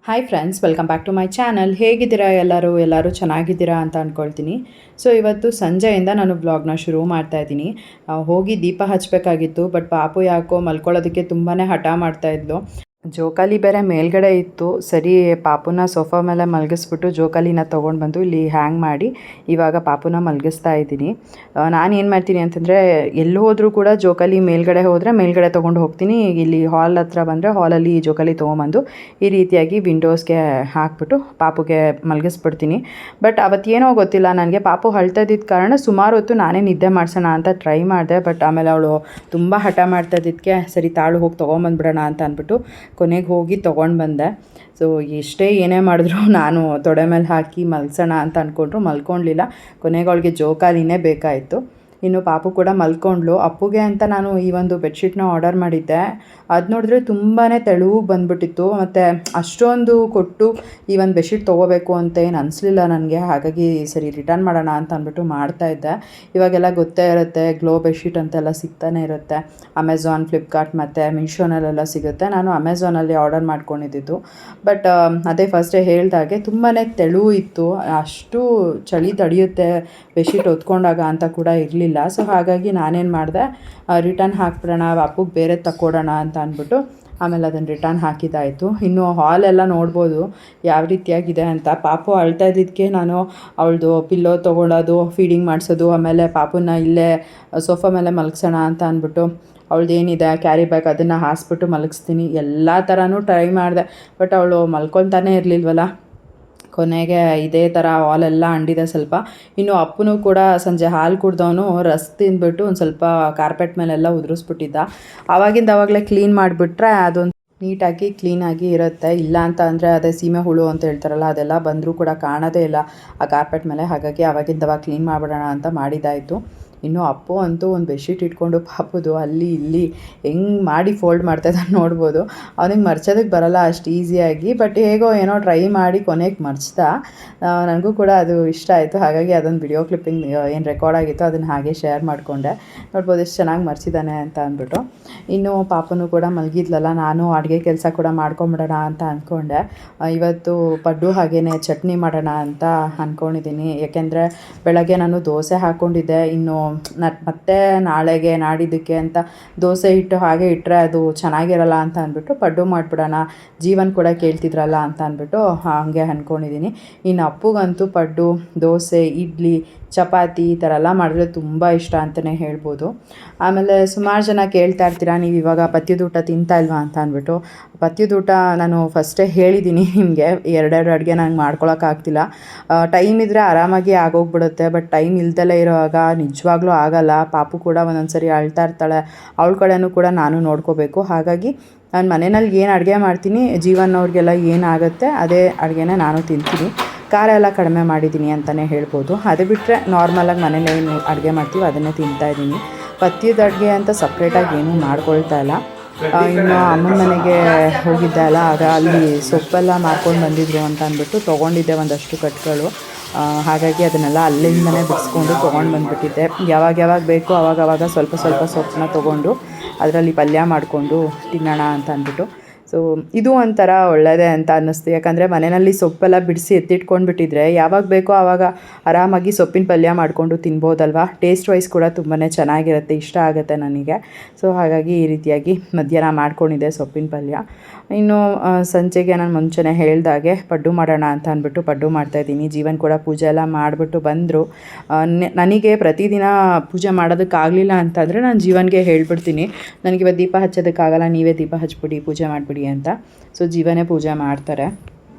Hi friends, welcome back to my channel. ಹೇಗಿದ್ದೀರಾ ಎಲ್ಲರೂ ಚೆನ್ನಾಗಿದ್ದೀರಾ ಅಂತ ಅಂದ್ಕೊಳ್ತೀನಿ. ಸೊ ಇವತ್ತು ಸಂಜೆಯಿಂದ ನಾನು ವ್ಲಾಗ್ನ ಶುರು ಮಾಡ್ತಾ ಇದ್ದೀನಿ. ಹೋಗಿ ದೀಪ ಹಚ್ಚಬೇಕಾಗಿತ್ತು, ಬಟ್ ಪಾಪು ಯಾಕೋ ಮಲ್ಕೊಳ್ಳೋದಕ್ಕೆ ತುಂಬಾ ಹಠ ಮಾಡ್ತಾಯಿದ್ಲು. ಜೋಕಾಲಿ ಬೇರೆ ಮೇಲ್ಗಡೆ ಇತ್ತು. ಸರಿ, ಪಾಪುನ ಸೋಫಾ ಮೇಲೆ ಮಲಗಿಸ್ಬಿಟ್ಟು ಜೋಕಾಲಿನ ತೊಗೊಂಡು ಬಂದು ಇಲ್ಲಿ ಹ್ಯಾಂಗ್ ಮಾಡಿ ಇವಾಗ ಪಾಪುನ ಮಲಗಿಸ್ತಾ ಇದ್ದೀನಿ. ನಾನು ಏನು ಮಾಡ್ತೀನಿ ಅಂತಂದರೆ, ಎಲ್ಲಿ ಹೋದರೂ ಕೂಡ ಜೋಕಾಲಿ ಮೇಲ್ಗಡೆ ಹೋದರೆ ಮೇಲ್ಗಡೆ ತೊಗೊಂಡು ಹೋಗ್ತೀನಿ. ಇಲ್ಲಿ ಹಾಲ್ ಹತ್ರ ಬಂದರೆ ಹಾಲಲ್ಲಿ ಜೋಕಾಲಿ ತೊಗೊಂಬಂದು ಈ ರೀತಿಯಾಗಿ ವಿಂಡೋಸ್ಗೆ ಹಾಕ್ಬಿಟ್ಟು ಪಾಪುಗೆ ಮಲಗಿಸ್ಬಿಡ್ತೀನಿ. ಬಟ್ ಅವತ್ತೇನೋ ಗೊತ್ತಿಲ್ಲ, ನನಗೆ ಪಾಪು ಅಳ್ತಾ ಇದ್ದಿದ್ದ ಕಾರಣ ಸುಮಾರು ಹೊತ್ತು ನಾನೇ ನಿದ್ದೆ ಮಾಡಿಸೋಣ ಅಂತ ಟ್ರೈ ಮಾಡಿದೆ. ಬಟ್ ಆಮೇಲೆ ಅವಳು ತುಂಬ ಹಠ ಮಾಡ್ತಾ ಇದ್ದಿದ್ದಕ್ಕೆ ಸರಿ ತಾಳು ಹೋಗಿ ತೊಗೊಂಬಂದ್ಬಿಡೋಣ ಅಂತ ಅಂದ್ಬಿಟ್ಟು ಕೊನೆಗೆ ಹೋಗಿ ತೊಗೊಂಡು ಬಂದೆ. ಸೊ ಎಷ್ಟೇ ಏನೇ ಮಾಡಿದ್ರು ನಾನು ತೊಡೆ ಮೇಲೆ ಹಾಕಿ ಮಲ್ಸೋಣ ಅಂತ ಅಂದ್ಕೊಂಡ್ರು ಮಲ್ಕೊಳ್ಲಿಲ್ಲ. ಕೊನೆಗೆ ಅವಳಿಗೆ ಜೋಕಾಲಿನೇ ಬೇಕಾಯಿತು. ಇನ್ನು ಪಾಪು ಕೂಡ ಮಲ್ಕೊಂಡ್ಳು. ಅಪ್ಪುಗೆ ಅಂತ ನಾನು ಈ ಒಂದು ಬೆಡ್ಶೀಟ್ನ ಆರ್ಡರ್ ಮಾಡಿದ್ದೆ. ಅದು ನೋಡಿದ್ರೆ ತುಂಬಾ ತೆಳುವು ಬಂದುಬಿಟ್ಟಿತ್ತು. ಮತ್ತು ಅಷ್ಟೊಂದು ಕೊಟ್ಟು ಈ ಒಂದು ಬೆಡ್ಶೀಟ್ ತೊಗೋಬೇಕು ಅಂತ ಏನು ಅನಿಸ್ಲಿಲ್ಲ ನನಗೆ. ಹಾಗಾಗಿ ಸರಿ ರಿಟರ್ನ್ ಮಾಡೋಣ ಅಂತ ಅಂದ್ಬಿಟ್ಟು ಮಾಡ್ತಾಯಿದ್ದೆ. ಇವಾಗೆಲ್ಲ ಗೊತ್ತೇ ಇರುತ್ತೆ, ಗ್ಲೋ ಬೆಡ್ಶೀಟ್ ಅಂತೆಲ್ಲ ಸಿಗ್ತಾನೆ ಇರುತ್ತೆ. ಅಮೆಝಾನ್, ಫ್ಲಿಪ್ಕಾರ್ಟ್ ಮತ್ತು ಮೀಶೋನಲ್ಲೆಲ್ಲ ಸಿಗುತ್ತೆ. ನಾನು ಅಮೆಝಾನಲ್ಲಿ ಆರ್ಡರ್ ಮಾಡ್ಕೊಂಡಿದ್ದು. ಬಟ್ ಅದೇ ಫಸ್ಟೇ ಹೇಳ್ದಾಗೆ ತುಂಬಾ ತೆಳು ಇತ್ತು. ಅಷ್ಟು ಚಳಿ ತಡೆಯುತ್ತೆ ಬೆಡ್ಶೀಟ್ ಹೊತ್ಕೊಂಡಾಗ ಅಂತ ಕೂಡ ಇರಲಿಲ್ಲ. ಸೊ ಹಾಗಾಗಿ ನಾನೇನು ಮಾಡಿದೆ, ರಿಟರ್ನ್ ಹಾಕ್ಬಿಡೋಣ, ಅಪ್ಪುಗೆ ಬೇರೆ ತಕ್ಕೊಡೋಣ ಅಂತ ಅಂದ್ಬಿಟ್ಟು ಆಮೇಲೆ ಅದನ್ನು ರಿಟರ್ನ್ ಹಾಕಿದ್ದಾಯಿತು. ಇನ್ನು ಹಾಲೆಲ್ಲ ನೋಡ್ಬೋದು ಯಾವ ರೀತಿಯಾಗಿದೆ ಅಂತ. ಪಾಪು ಅಳ್ತಾ ಇದ್ದಿದ್ದಕ್ಕೆ ನಾನು ಅವಳದು ಪಿಲ್ಲೋ ತೊಗೊಳ್ಳೋದು, ಫೀಡಿಂಗ್ ಮಾಡಿಸೋದು, ಆಮೇಲೆ ಪಾಪುನ ಇಲ್ಲೇ ಸೋಫಾ ಮೇಲೆ ಮಲಗಿಸೋಣ ಅಂತ ಅಂದ್ಬಿಟ್ಟು ಅವಳದೇನಿದೆ ಕ್ಯಾರಿ ಬ್ಯಾಗ್ ಅದನ್ನು ಹಾಸ್ಬಿಟ್ಟು ಮಲಗಿಸ್ತೀನಿ. ಎಲ್ಲ ಥರನೂ ಟ್ರೈ ಮಾಡಿದೆ, ಬಟ್ ಅವಳು ಮಲ್ಕೊತಾನೇ ಇರಲಿಲ್ವಲ್ಲ. ಕೊನೆಗೆ ಇದೇ ಥರ ಹಾಲೆಲ್ಲ ಅಂಡಿದೆ ಸ್ವಲ್ಪ. ಇನ್ನು ಅಪ್ಪನೂ ಕೂಡ ಸಂಜೆ ಹಾಲು ಕುಡ್ದವನು ರಸ್ ತಿಂದ್ಬಿಟ್ಟು ಒಂದು ಸ್ವಲ್ಪ ಕಾರ್ಪೆಟ್ ಮೇಲೆಲ್ಲ ಉದುರಿಸ್ಬಿಟ್ಟಿದ್ದ. ಆವಾಗಲೇ ಕ್ಲೀನ್ ಮಾಡಿಬಿಟ್ರೆ ಅದೊಂದು ನೀಟಾಗಿ ಕ್ಲೀನಾಗಿ ಇರುತ್ತೆ. ಇಲ್ಲ ಅಂತ ಅಂದರೆ ಅದೇ ಸೀಮೆ ಹುಳು ಅಂತ ಹೇಳ್ತಾರಲ್ಲ, ಅದೆಲ್ಲ ಬಂದರೂ ಕೂಡ ಕಾಣೋದೇ ಇಲ್ಲ ಆ ಕಾರ್ಪೆಟ್ ಮೇಲೆ. ಹಾಗಾಗಿ ಆವಾಗಿಂದವಾಗ ಕ್ಲೀನ್ ಮಾಡಿಬಿಡೋಣ ಅಂತ ಮಾಡಿದ್ದಾಯಿತು. ಇನ್ನು ಅಪ್ಪು ಅಂತೂ ಒಂದು ಬೆಡ್ಶೀಟ್ ಇಟ್ಕೊಂಡು ಪಾಪುದು ಅಲ್ಲಿ ಇಲ್ಲಿ ಹೆಂಗೆ ಮಾಡಿ ಫೋಲ್ಡ್ ಮಾಡ್ತಾಯಿದ್ದಾನೆ ನೋಡ್ಬೋದು. ಅವನಿಗೆ ಮರ್ಚೋದಕ್ಕೆ ಬರೋಲ್ಲ ಅಷ್ಟು ಈಸಿಯಾಗಿ, ಬಟ್ ಹೇಗೋ ಏನೋ ಟ್ರೈ ಮಾಡಿ ಕೊನೆಗೆ ಮರ್ಚ್ದ. ನನಗೂ ಕೂಡ ಅದು ಇಷ್ಟ ಆಯಿತು. ಹಾಗಾಗಿ ಅದೊಂದು ವಿಡಿಯೋ ಕ್ಲಿಪ್ಪಿಂಗ್ ಏನು ರೆಕಾರ್ಡ್ ಆಗಿತ್ತು ಅದನ್ನು ಹಾಗೆ ಶೇರ್ ಮಾಡಿಕೊಂಡೆ. ನೋಡ್ಬೋದು ಎಷ್ಟು ಚೆನ್ನಾಗಿ ಮರ್ಚಿದ್ದಾನೆ ಅಂತ ಅಂದ್ಬಿಟ್ಟು. ಇನ್ನು ಪಾಪನು ಕೂಡ ಮಲಗಿದ್ಲಲ್ಲ, ನಾನು ಅಡುಗೆ ಕೆಲಸ ಕೂಡ ಮಾಡ್ಕೊಂಬಿಡೋಣ ಅಂತ ಅಂದ್ಕೊಂಡೆ. ಇವತ್ತು ಪಡ್ಡು ಹಾಗೆಯೇ ಚಟ್ನಿ ಮಾಡೋಣ ಅಂತ ಅಂದ್ಕೊಂಡಿದ್ದೀನಿ. ಯಾಕೆಂದರೆ ಬೆಳಗ್ಗೆ ನಾನು ದೋಸೆ ಹಾಕ್ಕೊಂಡಿದ್ದೆ. ಇನ್ನು ಮತ್ತೆ ನಾಳೆಗೆ ನಾಡಿದ್ದಕ್ಕೆ ಅಂತ ದೋಸೆ ಹಿಟ್ಟು ಹಾಗೆ ಇಟ್ಟರೆ ಅದು ಚೆನ್ನಾಗಿರಲ್ಲ ಅಂತ ಅಂದ್ಬಿಟ್ಟು ಪಡ್ಡು ಮಾಡಿಬಿಡೋಣ, ಜೀವನ್ ಕೂಡ ಕೇಳ್ತಿದ್ರಲ್ಲ ಅಂತ ಅಂದ್ಬಿಟ್ಟು ಹಾಗೆ ಅಂದ್ಕೊಂಡಿದ್ದೀನಿ. ಇನ್ನು ಅಪ್ಪುಗಂತೂ ಪಡ್ಡು, ದೋಸೆ, ಇಡ್ಲಿ, ಚಪಾತಿ ಈ ಥರ ಎಲ್ಲ ಮಾಡಿದ್ರೆ ತುಂಬ ಇಷ್ಟ ಅಂತಲೇ ಹೇಳ್ಬೋದು. ಆಮೇಲೆ ಸುಮಾರು ಜನ ಕೇಳ್ತಾ ಇರ್ತೀರಾ, ನೀವು ಇವಾಗ ಪಥ್ಯದೂಟ ತಿಂತಾ ಇಲ್ವಾ ಅಂತ ಅಂದ್ಬಿಟ್ಟು. ಪಥ್ಯದೂಟ ನಾನು ಫಸ್ಟೇ ಹೇಳಿದ್ದೀನಿ ನಿಮಗೆ, ಎರಡೆರಡು ಅಡುಗೆ ನಂಗೆ ಮಾಡ್ಕೊಳಕ್ಕಾಗ್ತಿಲ್ಲ. ಟೈಮ್ ಇದ್ದರೆ ಆರಾಮಾಗಿ ಆಗೋಗ್ಬಿಡುತ್ತೆ, ಬಟ್ ಟೈಮ್ ಇಲ್ದಲೇ ಇರೋವಾಗ ನಿಜವಾಗ್ಲೂ ಆಗಲ್ಲ. ಪಾಪು ಕೂಡ ಒಂದೊಂದು ಸರಿ ಅಳ್ತಾ ಇರ್ತಾಳೆ, ಅವಳ ಕಡೆನೂ ಕೂಡ ನಾನು ನೋಡ್ಕೋಬೇಕು. ಹಾಗಾಗಿ ನಾನು ಮನೆಯಲ್ಲಿ ಏನು ಅಡುಗೆ ಮಾಡ್ತೀನಿ, ಜೀವನ್ ಅವ್ರಿಗೆಲ್ಲ ಏನಾಗುತ್ತೆ ಅದೇ ಅಡುಗೆನೇ ನಾನು ತಿಂತೀನಿ. ಖಾರ ಎಲ್ಲ ಕಡಿಮೆ ಮಾಡಿದ್ದೀನಿ ಅಂತಲೇ ಹೇಳ್ಬೋದು. ಅದು ಬಿಟ್ಟರೆ ನಾರ್ಮಲಾಗಿ ಮನೇಲಿ ಏನು ಅಡುಗೆ ಮಾಡ್ತೀವಿ ಅದನ್ನೇ ತಿಂತಾಯಿದ್ದೀನಿ. ಪಥ್ಯದ ಅಡುಗೆ ಅಂತ ಸಪ್ರೇಟಾಗಿ ಏನೂ ಮಾಡ್ಕೊಳ್ತಾ ಇಲ್ಲ. ಇನ್ನು ಅಮ್ಮನ ಮನೆಗೆ ಹೋಗಿದ್ದೆ ಅಲ್ಲ, ಆಗ ಅಲ್ಲಿ ಸೊಪ್ಪೆಲ್ಲ ಮಾರ್ಕೊಂಡು ಬಂದಿದ್ರು ಅಂತ ಅಂದ್ಬಿಟ್ಟು ತೊಗೊಂಡಿದ್ದೆ ಒಂದಷ್ಟು ಕಟ್ಗಳು. ಹಾಗಾಗಿ ಅದನ್ನೆಲ್ಲ ಅಲ್ಲಿಂದನೇ ಬಿಡಿಸ್ಕೊಂಡು ತೊಗೊಂಡು ಬಂದುಬಿಟ್ಟಿದ್ದೆ. ಯಾವಾಗ ಬೇಕೋ ಆವಾಗವಾಗ ಸ್ವಲ್ಪ ಸೊಪ್ಪನ್ನ ತೊಗೊಂಡು ಅದರಲ್ಲಿ ಪಲ್ಯ ಮಾಡಿಕೊಂಡು ತಿನ್ನೋಣ ಅಂತ ಅಂದ್ಬಿಟ್ಟು. ಸೊ ಇದು ಒಂಥರ ಒಳ್ಳೆಯದೇ ಅಂತ ಅನ್ನಿಸ್ತು. ಯಾಕಂದರೆ ಮನೆಯಲ್ಲಿ ಸೊಪ್ಪೆಲ್ಲ ಬಿಡಿಸಿ ಎತ್ತಿಟ್ಕೊಂಡು ಬಿಟ್ಟಿದ್ರೆ ಯಾವಾಗ ಬೇಕೋ ಆವಾಗ ಆರಾಮಾಗಿ ಸೊಪ್ಪಿನ ಪಲ್ಯ ಮಾಡಿಕೊಂಡು ತಿನ್ಬೋದಲ್ವ. ಟೇಸ್ಟ್ ವೈಸ್ ಕೂಡ ತುಂಬಾ ಚೆನ್ನಾಗಿರುತ್ತೆ, ಇಷ್ಟ ಆಗುತ್ತೆ ನನಗೆ. ಸೊ ಹಾಗಾಗಿ ಈ ರೀತಿಯಾಗಿ ಮಧ್ಯಾಹ್ನ ಮಾಡ್ಕೊಂಡಿದ್ದೆ ಸೊಪ್ಪಿನ ಪಲ್ಯ. ಇನ್ನು ಸಂಜೆಗೆ ನಾನು ಮುಂಚೆನೇ ಹೇಳ್ದಾಗೆ ಪಡ್ಡು ಮಾಡೋಣ ಅಂತ ಅಂದ್ಬಿಟ್ಟು ಪಡ್ಡು ಮಾಡ್ತಾಯಿದ್ದೀನಿ. ಜೀವನ್ ಕೂಡ ಪೂಜೆ ಎಲ್ಲ ಮಾಡಿಬಿಟ್ಟು ಬಂದರು. ನನಗೆ ಪ್ರತಿದಿನ ಪೂಜೆ ಮಾಡೋದಕ್ಕಾಗಲಿಲ್ಲ ಅಂತಂದರೆ ನಾನು ಜೀವನ್ಗೆ ಹೇಳ್ಬಿಡ್ತೀನಿ, ನನಗಿವತ್ತು ದೀಪ ಹಚ್ಚೋದಕ್ಕಾಗಲ್ಲ, ನೀವೇ ದೀಪ ಹಚ್ಬಿಡಿ, ಪೂಜೆ ಮಾಡಿಬಿಡಿ ಅಂತ. ಸೊ ಜೀವನೇ ಪೂಜೆ ಮಾಡ್ತಾರೆ.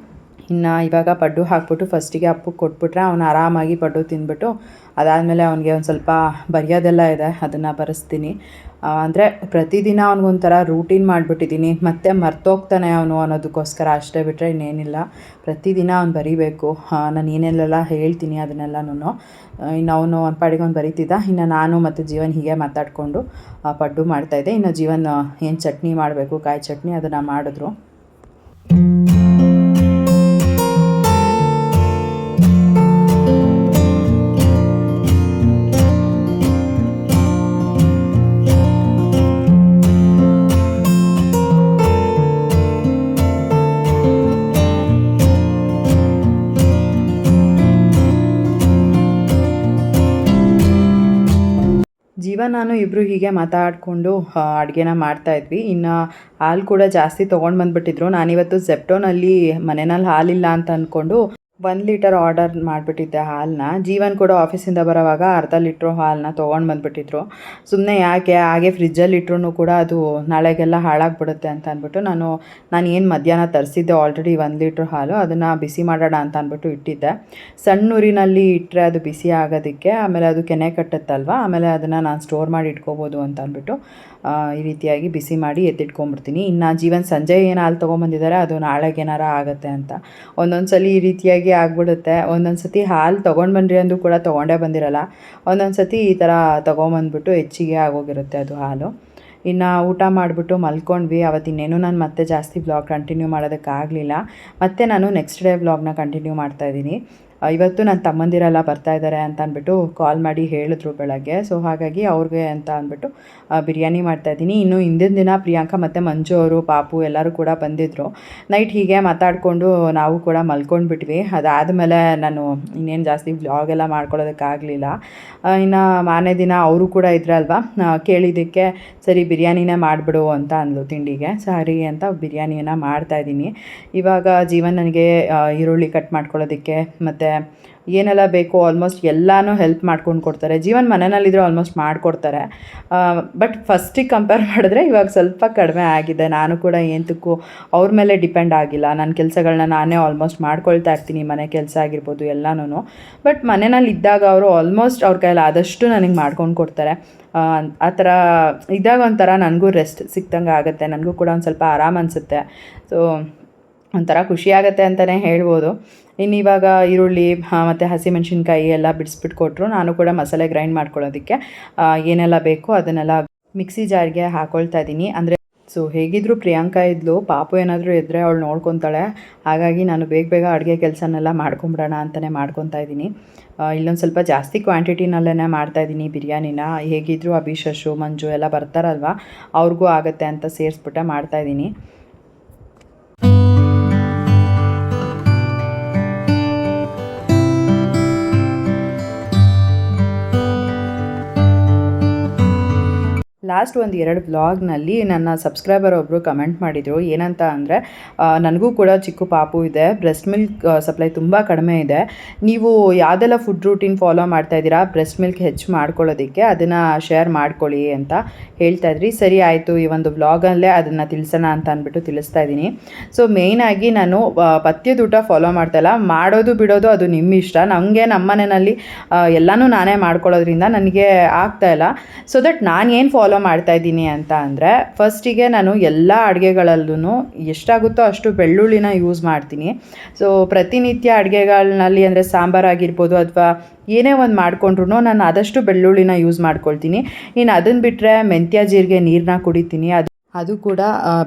ಇನ್ನು ಇವಾಗ ಪಡ್ಡು ಹಾಕ್ಬಿಟ್ಟು ಫಸ್ಟಿಗೆ ಅಪ್ಪಗೆ ಕೊಟ್ಬಿಟ್ರೆ ಅವನು ಆರಾಮಾಗಿ ಪಡ್ಡು ತಿಂದ್ಬಿಟ್ಟು ಅದಾದಮೇಲೆ ಅವನಿಗೆ ಒಂದು ಸ್ವಲ್ಪ ಬರೆಯೋದೆಲ್ಲ ಇದೆ, ಅದನ್ನು ಬರೆಸ್ತೀನಿ. ಅಂದರೆ ಪ್ರತಿದಿನ ಅವನಿಗೊಂಥರ ರೂಟೀನ್ ಮಾಡಿಬಿಟ್ಟಿದ್ದೀನಿ. ಮತ್ತೆ ಮರ್ತೋಗ್ತಾನೆ ಅವನು ಅನ್ನೋದಕ್ಕೋಸ್ಕರ ಅಷ್ಟೇ, ಬಿಟ್ಟರೆ ಇನ್ನೇನಿಲ್ಲ. ಪ್ರತಿದಿನ ಅವ್ನು ಬರೀಬೇಕು. ನಾನು ಏನೆಲ್ಲ ಹೇಳ್ತೀನಿ ಅದನ್ನೆಲ್ಲನೂ. ಇನ್ನು ಅವನು ಒಂದು ಪಾಡಿಗೆ ಅವ್ನು ಬರೀತಿದ್ದ. ಇನ್ನು ನಾನು ಮತ್ತು ಜೀವನ್ ಹೀಗೆ ಮಾತಾಡಿಕೊಂಡು ಪಡ್ಡು ಮಾಡ್ತಾಯಿದ್ದೆ. ಇನ್ನು ಜೀವನ್ ಏನು ಚಟ್ನಿ ಮಾಡಬೇಕು, ಕಾಯಿ ಚಟ್ನಿ, ಅದನ್ನು ಮಾಡಿದ್ರು. ನಾನು ಇಬ್ಬರು ಹೀಗೆ ಮಾತಾಡಿಕೊಂಡು ಅಡುಗೆನ ಮಾಡ್ತಾಯಿದ್ವಿ. ಇನ್ನು ಹಾಲು ಕೂಡ ಜಾಸ್ತಿ ತೊಗೊಂಡು ಬಂದುಬಿಟ್ಟಿದ್ರು. ನಾನಿವತ್ತು ಜೆಪ್ಟೋನಲ್ಲಿ ಮನೆಯಲ್ಲಿ ಹಾಲಿಲ್ಲ ಅಂತ ಅಂದ್ಕೊಂಡು 1 ಲೀಟರ್ ಆರ್ಡರ್ ಮಾಡಿಬಿಟ್ಟಿದ್ದೆ ಹಾಲನ್ನ. ಜೀವನ್ ಕೂಡ ಆಫೀಸಿಂದ ಬರೋವಾಗ ಅರ್ಧ ಲೀಟ್ರು ಹಾಲನ್ನ ತೊಗೊಂಡು ಬಂದುಬಿಟ್ಟಿದ್ರು. ಸುಮ್ಮನೆ ಯಾಕೆ ಹಾಗೆ ಫ್ರಿಜ್ಜಲ್ಲಿ ಇಟ್ರೂ ಕೂಡ ಅದು ನಾಳೆಗೆಲ್ಲ ಹಾಳಾಗಿಬಿಡುತ್ತೆ ಅಂತ ಅಂದ್ಬಿಟ್ಟು ನಾನು ಏನು ಮಧ್ಯಾಹ್ನ ತರಿಸಿದ್ದೆ ಆಲ್ರೆಡಿ 1 ಲೀಟ್ರ್ ಹಾಲು, ಅದನ್ನು ಬಿಸಿ ಮಾಡೋಣ ಅಂತ ಅಂದ್ಬಿಟ್ಟು ಇಟ್ಟಿದ್ದೆ. ಸಣ್ಣ ಊರಿನಲ್ಲಿ ಇಟ್ಟರೆ ಅದು ಬಿಸಿ ಆಗೋದಕ್ಕೆ, ಆಮೇಲೆ ಅದು ಕೆನೆ ಕಟ್ಟುತ್ತಲ್ವ, ಆಮೇಲೆ ಅದನ್ನು ನಾನು ಸ್ಟೋರ್ ಮಾಡಿ ಇಟ್ಕೋಬೋದು ಅಂತ ಅಂದ್ಬಿಟ್ಟು ಈ ರೀತಿಯಾಗಿ ಬಿಸಿ ಮಾಡಿ ಎತ್ತಿಟ್ಕೊಂಡ್ಬಿಡ್ತೀನಿ. ಇನ್ನು ಜೀವನ್ ಸಂಜೆ ಏನು ಹಾಲು ತೊಗೊಂಬಂದಿದ್ದಾರೆ ಅದು ನಾಳೆಗೆ ಏನಾರ ಆಗುತ್ತೆ ಅಂತ. ಒಂದೊಂದು ಸಲ ಈ ರೀತಿಯಾಗಿ ಆಗಿಬಿಡುತ್ತೆ. ಒಂದೊಂದು ಸತಿ ಹಾಲು ತೊಗೊಂಡು ಬನ್ನಿರಿ ಅಂದರೂ ಕೂಡ ತೊಗೊಂಡೇ ಬಂದಿರಲ್ಲ. ಒಂದೊಂದು ಸತಿ ಈ ಥರ ತೊಗೊಂಬಂದ್ಬಿಟ್ಟು ಹೆಚ್ಚಿಗೆ ಆಗೋಗಿರುತ್ತೆ ಅದು ಹಾಲು. ಇನ್ನು ಊಟ ಮಾಡಿಬಿಟ್ಟು ಮಲ್ಕೊಂಡ್ವಿ. ಅವತ್ತಿನ್ನೇನು ನಾನು ಮತ್ತೆ ಜಾಸ್ತಿ ವ್ಲಾಗ್ ಕಂಟಿನ್ಯೂ ಮಾಡೋದಕ್ಕಾಗಲಿಲ್ಲ. ಮತ್ತು ನಾನು ನೆಕ್ಸ್ಟ್ ಡೇ ವ್ಲಾಗ್ನ ಕಂಟಿನ್ಯೂ ಮಾಡ್ತಾಯಿದ್ದೀನಿ. ಇವತ್ತು ನನ್ನ ತಮ್ಮಂದಿರೆಲ್ಲ ಬರ್ತಾಯಿದ್ದಾರೆ ಅಂತ ಅಂದ್ಬಿಟ್ಟು ಕಾಲ್ ಮಾಡಿ ಹೇಳಿದ್ರು ಬೆಳಗ್ಗೆ. ಸೊ ಹಾಗಾಗಿ ಅವ್ರಿಗೆ ಅಂತ ಅಂದ್ಬಿಟ್ಟು ಬಿರಿಯಾನಿ ಮಾಡ್ತಾಯಿದ್ದೀನಿ. ಇನ್ನು ಹಿಂದಿನ ದಿನ ಪ್ರಿಯಾಂಕಾ ಮತ್ತು ಮಂಜು ಅವರು, ಪಾಪು ಎಲ್ಲರೂ ಕೂಡ ಬಂದಿದ್ದರು. ನೈಟ್ ಹೀಗೆ ಮಾತಾಡಿಕೊಂಡು ನಾವು ಕೂಡ ಮಲ್ಕೊಂಡ್ಬಿಟ್ವಿ. ಅದಾದಮೇಲೆ ನಾನು ಇನ್ನೇನು ಜಾಸ್ತಿ ವ್ಲಾಗೆಲ್ಲ ಮಾಡ್ಕೊಳ್ಳೋದಕ್ಕಾಗಲಿಲ್ಲ. ಇನ್ನು ಮಾರನೇ ದಿನ ಅವರು ಕೂಡ ಇದ್ರಲ್ವ, ಕೇಳಿದ್ದಕ್ಕೆ ಸರಿ ಬಿರಿಯಾನಿನೇ ಮಾಡಿಬಿಡು ಅಂತ ಅಂದ್ಲು ತಿಂಡಿಗೆ. ಸರಿ ಅಂತ ಬಿರಿಯಾನಿಯನ್ನು ಮಾಡ್ತಾಯಿದ್ದೀನಿ. ಇವಾಗ ಜೀವನ್ ನನಗೆ ಈರುಳ್ಳಿ ಕಟ್ ಮಾಡ್ಕೊಳ್ಳೋದಕ್ಕೆ ಮತ್ತು ಏನೆಲ್ಲ ಬೇಕೋ ಆಲ್ಮೋಸ್ಟ್ ಎಲ್ಲನೂ ಹೆಲ್ಪ್ ಮಾಡ್ಕೊಂಡು ಕೊಡ್ತಾರೆ. ಜೀವನ್ ಮನೆಯಲ್ಲಿದ್ದರೆ ಆಲ್ಮೋಸ್ಟ್ ಮಾಡಿಕೊಡ್ತಾರೆ. ಬಟ್ ಫಸ್ಟಿಗೆ ಕಂಪೇರ್ ಮಾಡಿದ್ರೆ ಇವಾಗ ಸ್ವಲ್ಪ ಕಡಿಮೆ ಆಗಿದೆ. ನಾನು ಕೂಡ ಏನಕ್ಕೂ ಅವ್ರ ಮೇಲೆ ಡಿಪೆಂಡ್ ಆಗಿಲ್ಲ. ನನ್ನ ಕೆಲಸಗಳನ್ನ ನಾನೇ ಆಲ್ಮೋಸ್ಟ್ ಮಾಡ್ಕೊಳ್ತಾ ಇರ್ತೀನಿ, ಮನೆ ಕೆಲಸ ಆಗಿರ್ಬೋದು ಎಲ್ಲನೂ. ಬಟ್ ಮನೆಯಲ್ಲಿ ಇದ್ದಾಗ ಅವರು ಆಲ್ಮೋಸ್ಟ್ ಅವ್ರ ಕೈಯಲ್ಲಿ ಆದಷ್ಟು ನನಗೆ ಮಾಡ್ಕೊಂಡು ಕೊಡ್ತಾರೆ. ಆ ಥರ ಇದ್ದಾಗ ಒಂಥರ ನನಗೂ ರೆಸ್ಟ್ ಸಿಕ್ತಂಗೆ ಆಗುತ್ತೆ, ನನಗೂ ಕೂಡ ಒಂದು ಸ್ವಲ್ಪ ಆರಾಮ ಅನಿಸುತ್ತೆ. ಸೊ ಒಂಥರ ಖುಷಿಯಾಗತ್ತೆ ಅಂತಲೇ ಹೇಳ್ಬೋದು. ಇನ್ನು ಇವಾಗ ಈರುಳ್ಳಿ ಮತ್ತು ಹಸಿಮೆಣ್ಸಿನ್ಕಾಯಿ ಎಲ್ಲ ಬಿಡಿಸ್ಬಿಟ್ಟು ಕೊಟ್ಟರು. ನಾನು ಕೂಡ ಮಸಾಲೆ ಗ್ರೈಂಡ್ ಮಾಡ್ಕೊಳ್ಳೋದಕ್ಕೆ ಏನೆಲ್ಲ ಬೇಕೋ ಅದನ್ನೆಲ್ಲ ಮಿಕ್ಸಿ ಜಾರ್ಗೆ ಹಾಕ್ಕೊಳ್ತಾ ಇದ್ದೀನಿ. ಅಂದರೆ ಸೊ ಹೇಗಿದ್ದರೂ ಪ್ರಿಯಾಂಕಾ ಇದ್ಲು, ಪಾಪು ಏನಾದರೂ ಇದ್ದರೆ ಅವಳು ನೋಡ್ಕೊತಾಳೆ. ಹಾಗಾಗಿ ನಾನು ಬೇಗ ಅಡುಗೆ ಕೆಲಸನೆಲ್ಲ ಮಾಡ್ಕೊಂಬಿಡೋಣ ಅಂತಲೇ ಮಾಡ್ಕೊತಾ ಇದ್ದೀನಿ. ಇಲ್ಲೊಂದು ಸ್ವಲ್ಪ ಜಾಸ್ತಿ ಕ್ವಾಂಟಿಟಿನಲ್ಲೇ ಮಾಡ್ತಾಯಿದ್ದೀನಿ ಬಿರಿಯಾನಿನ. ಹೇಗಿದ್ದರೂ ಅಭಿಷಶು, ಮಂಜು ಎಲ್ಲ ಬರ್ತಾರಲ್ವ, ಅವ್ರಿಗೂ ಆಗುತ್ತೆ ಅಂತ ಸೇರಿಸ್ಬಿಟ್ಟೆ ಮಾಡ್ತಾಯಿದ್ದೀನಿ. ಲಾಸ್ಟ್ 1-2 ವ್ಲಾಗ್ನಲ್ಲಿ ನನ್ನ ಸಬ್ಸ್ಕ್ರೈಬರ್ ಒಬ್ಬರು ಕಮೆಂಟ್ ಮಾಡಿದರು. ಏನಂತ ಅಂದರೆ, ನನಗೂ ಕೂಡ ಚಿಕ್ಕ ಪಾಪು ಇದೆ, ಬ್ರೆಸ್ಟ್ ಮಿಲ್ಕ್ ಸಪ್ಲೈ ತುಂಬ ಕಡಿಮೆ ಇದೆ, ನೀವು ಯಾವುದೆಲ್ಲ ಫುಡ್ ರೂಟೀನ್ ಫಾಲೋ ಮಾಡ್ತಾಯಿದ್ದೀರಾ ಬ್ರೆಸ್ಟ್ ಮಿಲ್ಕ್ ಹೆಚ್ಚು ಮಾಡ್ಕೊಳ್ಳೋದಕ್ಕೆ, ಅದನ್ನು ಶೇರ್ ಮಾಡ್ಕೊಳ್ಳಿ ಅಂತ ಹೇಳ್ತಾಯಿದ್ರಿ. ಸರಿ ಆಯಿತು, ಈ ಒಂದು ವ್ಲಾಗಲ್ಲೇ ಅದನ್ನು ತಿಳಿಸೋಣ ಅಂತ ಅಂದ್ಬಿಟ್ಟು ತಿಳಿಸ್ತಾ ಇದ್ದೀನಿ. ಸೊ ಮೇಯ್ನಾಗಿ ನಾನು ಪಥ್ಯದ ಊಟ ಫಾಲೋ ಮಾಡ್ತಾಯಿಲ್ಲ. ಮಾಡೋದು ಬಿಡೋದು ಅದು ನಿಮ್ಮ ಇಷ್ಟ. ನಮಗೆ ನಮ್ಮ ಮನೆಯಲ್ಲಿ ಎಲ್ಲನೂ ನಾನೇ ಮಾಡ್ಕೊಳ್ಳೋದ್ರಿಂದ ನನಗೆ ಆಗ್ತಾಯಿಲ್ಲ. ಸೊ ದಟ್ ನಾನು ಏನು ಫಾಲೋ ಮಾಡ್ತಾಯಿದ್ದೀನಿ ಅಂತ ಅಂದರೆ, ಫಸ್ಟಿಗೆ ನಾನು ಎಲ್ಲ ಅಡುಗೆಗಳಲ್ಲೂ ಎಷ್ಟಾಗುತ್ತೋ ಅಷ್ಟು ಬೆಳ್ಳುಳ್ಳಿನ ಯೂಸ್ ಮಾಡ್ತೀನಿ. ಸೊ ಪ್ರತಿನಿತ್ಯ ಅಡುಗೆಗಳಲ್ಲಿ ಅಂದರೆ ಸಾಂಬಾರಾಗಿರ್ಬೋದು ಅಥವಾ ಏನೇ ಒಂದು ಮಾಡಿಕೊಂಡ್ರು ನಾನು ಆದಷ್ಟು ಬೆಳ್ಳುಳ್ಳಿನ ಯೂಸ್ ಮಾಡ್ಕೊಳ್ತೀನಿ. ಇನ್ನು ಅದನ್ನು ಬಿಟ್ಟರೆ ಮೆಂತ್ಯ ಜೀರಿಗೆ ನೀರನ್ನ ಕುಡಿತೀನಿ. ಅದು ಕೂಡ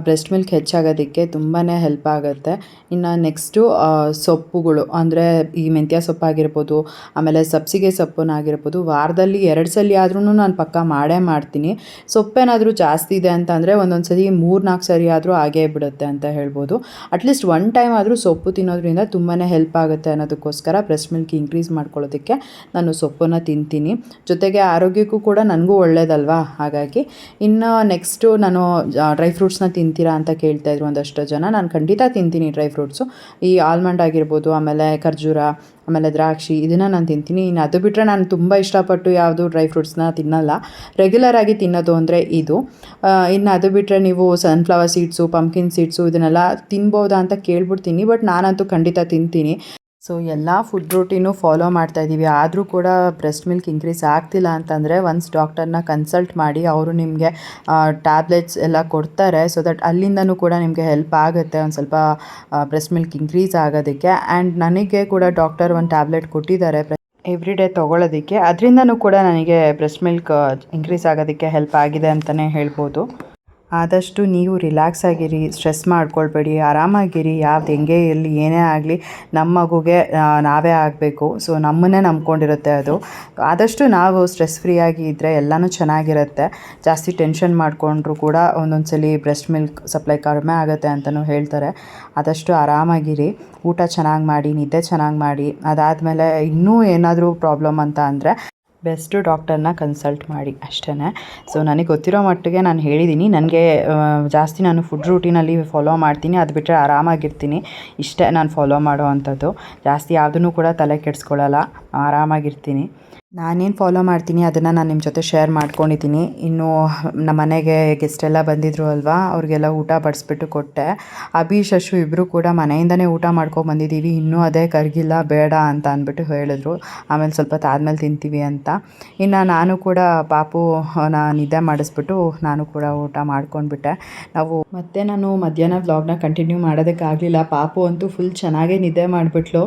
ಬ್ರೆಸ್ಟ್ ಮಿಲ್ಕ್ ಹೆಚ್ಚಾಗೋದಕ್ಕೆ ತುಂಬಾ ಹೆಲ್ಪ್ ಆಗುತ್ತೆ. ಇನ್ನು ನೆಕ್ಸ್ಟು ಸೊಪ್ಪುಗಳು ಅಂದರೆ ಈ ಮೆಂತ್ಯ ಸೊಪ್ಪಾಗಿರ್ಬೋದು, ಆಮೇಲೆ ಸಬ್ಸಿಗೆ ಸೊಪ್ಪನ್ನಾಗಿರ್ಬೋದು, ವಾರದಲ್ಲಿ 2 ಸಲ ಆದ್ರೂ ನಾನು ಪಕ್ಕ ಮಾಡೇ ಮಾಡ್ತೀನಿ. ಸೊಪ್ಪೇನಾದರೂ ಜಾಸ್ತಿ ಇದೆ ಅಂತ ಅಂದರೆ ಒಂದೊಂದು ಸರಿ 3-4 ಸರಿ ಆದರೂ ಆಗೇ ಬಿಡುತ್ತೆ ಅಂತ ಹೇಳ್ಬೋದು. ಅಟ್ಲೀಸ್ಟ್ 1 ಟೈಮ್ ಆದರೂ ಸೊಪ್ಪು ತಿನ್ನೋದ್ರಿಂದ ತುಂಬಾ ಹೆಲ್ಪ್ ಆಗುತ್ತೆ ಅನ್ನೋದಕ್ಕೋಸ್ಕರ ಬ್ರೆಸ್ಟ್ ಮಿಲ್ಕ್ ಇನ್ಕ್ರೀಸ್ ಮಾಡ್ಕೊಳ್ಳೋದಕ್ಕೆ ನಾನು ಸೊಪ್ಪನ್ನು ತಿಂತೀನಿ. ಜೊತೆಗೆ ಆರೋಗ್ಯಕ್ಕೂ ಕೂಡ ನನಗೂ ಒಳ್ಳೆಯದಲ್ವಾ, ಹಾಗಾಗಿ. ಇನ್ನು ನೆಕ್ಸ್ಟು ನಾನು ಡ್ರೈ ಫ್ರೂಟ್ಸ್ನ ತಿಂತೀರಾ ಅಂತ ಕೇಳ್ತಾಯಿದ್ರು ಒಂದಷ್ಟು ಜನ. ನಾನು ಖಂಡಿತ ತಿಂತೀನಿ ಡ್ರೈ ಫ್ರೂಟ್ಸು. ಈ ಆಲ್ಮಂಡ್ ಆಗಿರ್ಬೋದು, ಆಮೇಲೆ ಖರ್ಜೂರ, ಆಮೇಲೆ ದ್ರಾಕ್ಷಿ, ಇದನ್ನು ನಾನು ತಿಂತೀನಿ. ಇನ್ನು ಅದು ಬಿಟ್ಟರೆ ನಾನು ತುಂಬ ಇಷ್ಟಪಟ್ಟು ಯಾವುದು ಡ್ರೈ ಫ್ರೂಟ್ಸ್ನ ತಿನ್ನಲ್ಲ. ರೆಗ್ಯುಲರಾಗಿ ತಿನ್ನೋದು ಅಂದರೆ ಇದು. ಇನ್ನು ಅದು ಬಿಟ್ಟರೆ ನೀವು ಸನ್ಫ್ಲವರ್ ಸೀಡ್ಸು, ಪಂಪ್ಕಿನ್ ಸೀಡ್ಸು ಇದನ್ನೆಲ್ಲ ತಿನ್ಬೋದಾ ಅಂತ ಕೇಳ್ಬಿಡ್ತೀನಿ. ಬಟ್ ನಾನಂತೂ ಖಂಡಿತ ತಿಂತೀನಿ. ಸೊ ಎಲ್ಲ ಫುಡ್ ರೂಟೀನು ಫಾಲೋ ಮಾಡ್ತಾಯಿದ್ದೀವಿ, ಆದರೂ ಕೂಡ ಬ್ರೆಸ್ಟ್ ಮಿಲ್ಕ್ ಇನ್ಕ್ರೀಸ್ ಆಗ್ತಿಲ್ಲ ಅಂತಂದರೆ ಒನ್ಸ್ ಡಾಕ್ಟರ್ನ ಕನ್ಸಲ್ಟ್ ಮಾಡಿ. ಅವರು ನಿಮಗೆ ಟ್ಯಾಬ್ಲೆಟ್ಸ್ ಎಲ್ಲ ಕೊಡ್ತಾರೆ. ಸೊ ದಟ್ ಅಲ್ಲಿಂದನೂ ಕೂಡ ನಿಮಗೆ ಹೆಲ್ಪ್ ಆಗುತ್ತೆ ಒಂದು ಸ್ವಲ್ಪ ಬ್ರೆಸ್ಟ್ ಮಿಲ್ಕ್ ಇನ್ಕ್ರೀಸ್ ಆಗೋದಕ್ಕೆ. ಆ್ಯಂಡ್ ನನಗೆ ಕೂಡ ಡಾಕ್ಟರ್ ಒಂದು ಟ್ಯಾಬ್ಲೆಟ್ ಕೊಟ್ಟಿದ್ದಾರೆ ಎವ್ರಿ ಡೇ ತೊಗೊಳ್ಳೋದಕ್ಕೆ. ಅದರಿಂದನೂ ಕೂಡ ನನಗೆ ಬ್ರೆಸ್ಟ್ ಮಿಲ್ಕ್ ಇನ್ಕ್ರೀಸ್ ಆಗೋದಕ್ಕೆ ಹೆಲ್ಪ್ ಆಗಿದೆ ಅಂತಲೇ ಹೇಳ್ಬೋದು. ಆದಷ್ಟು ನೀವು ರಿಲ್ಯಾಕ್ಸ್ ಆಗಿರಿ, ಸ್ಟ್ರೆಸ್ ಮಾಡ್ಕೊಳ್ಬೇಡಿ, ಆರಾಮಾಗಿರಿ. ಯಾವ್ದು ಹೆಂಗೆ ಇರಲಿ, ಏನೇ ಆಗಲಿ ನಮ್ಮ ಮಗುಗೆ ನಾವೇ ಆಗಬೇಕು. ಸೊ ನಮ್ಮನ್ನೇ ನಂಬ್ಕೊಂಡಿರುತ್ತೆ ಅದು. ಆದಷ್ಟು ನಾವು ಸ್ಟ್ರೆಸ್ ಫ್ರೀಯಾಗಿ ಇದ್ದರೆ ಎಲ್ಲನೂ ಚೆನ್ನಾಗಿರುತ್ತೆ. ಜಾಸ್ತಿ ಟೆನ್ಷನ್ ಮಾಡಿಕೊಂಡ್ರು ಕೂಡ ಒಂದೊಂದು ಸಲ ಬ್ರೆಸ್ಟ್ ಮಿಲ್ಕ್ ಸಪ್ಲೈ ಕಡಿಮೆ ಆಗುತ್ತೆ ಅಂತಲೂ ಹೇಳ್ತಾರೆ. ಆದಷ್ಟು ಆರಾಮಾಗಿರಿ, ಊಟ ಚೆನ್ನಾಗಿ ಮಾಡಿ, ನಿದ್ದೆ ಚೆನ್ನಾಗಿ ಮಾಡಿ. ಅದಾದಮೇಲೆ ಇನ್ನೂ ಏನಾದರೂ ಪ್ರಾಬ್ಲಮ್ ಅಂತ ಅಂದರೆ ಬೆಸ್ಟ್ ಡಾಕ್ಟರ್ನ ಕನ್ಸಲ್ಟ್ ಮಾಡಿ ಅಷ್ಟೇ. ಸೊ ನನಗೆ ಗೊತ್ತಿರೋ ಮಟ್ಟಿಗೆ ನಾನು ಹೇಳಿದ್ದೀನಿ. ನನಗೆ ಜಾಸ್ತಿ ನಾನು ಫುಡ್ ರೂಟೀನಲ್ಲಿ ಫಾಲೋ ಮಾಡ್ತೀನಿ, ಅದು ಬಿಟ್ಟರೆ ಆರಾಮಾಗಿರ್ತೀನಿ. ಇಷ್ಟೇ ನಾನು ಫಾಲೋ ಮಾಡೋ ಅಂಥದ್ದು. ಜಾಸ್ತಿ ಯಾವುದನ್ನು ಕೂಡ ತಲೆ ಕೆಡಿಸ್ಕೊಳ್ಳಲ್ಲ, ಆರಾಮಾಗಿರ್ತೀನಿ. ನಾನೇನು ಫಾಲೋ ಮಾಡ್ತೀನಿ ಅದನ್ನು ನಾನು ನಿಮ್ಮ ಜೊತೆ ಶೇರ್ ಮಾಡ್ಕೊಂಡಿದ್ದೀನಿ. ಇನ್ನು ನಮ್ಮ ಮನೆಗೆ ಗೆಸ್ಟೆಲ್ಲ ಬಂದಿದ್ದರು ಅಲ್ವಾ, ಅವ್ರಿಗೆಲ್ಲ ಊಟ ಬಡಿಸ್ಬಿಟ್ಟು ಕೊಟ್ಟೆ. ಅಭಿ ಶಶು ಇಬ್ಬರು ಕೂಡ ಮನೆಯಿಂದನೇ ಊಟ ಮಾಡ್ಕೊಂಬಂದಿದ್ದೀವಿ, ಇನ್ನೂ ಅದೇ ಕರಗಿಲ್ಲ ಬೇಡ ಅಂತ ಅಂದ್ಬಿಟ್ಟು ಹೇಳಿದ್ರು. ಆಮೇಲೆ ಸ್ವಲ್ಪ ಹೊತ್ತು ಆದಮೇಲೆ ತಿಂತೀವಿ ಅಂತ. ಇನ್ನು ನಾನು ಕೂಡ ಪಾಪು ನಿದ್ದೆ ಮಾಡಿಸ್ಬಿಟ್ಟು ನಾನು ಕೂಡ ಊಟ ಮಾಡ್ಕೊಂಡ್ಬಿಟ್ಟೆ. ನಾನು ಮಧ್ಯಾಹ್ನ ವ್ಲಾಗ್ನ ಕಂಟಿನ್ಯೂ ಮಾಡೋದಕ್ಕಾಗಲಿಲ್ಲ. ಪಾಪು ಅಂತೂ ಫುಲ್ ಚೆನ್ನಾಗೇ ನಿದ್ದೆ ಮಾಡಿಬಿಟ್ಲು.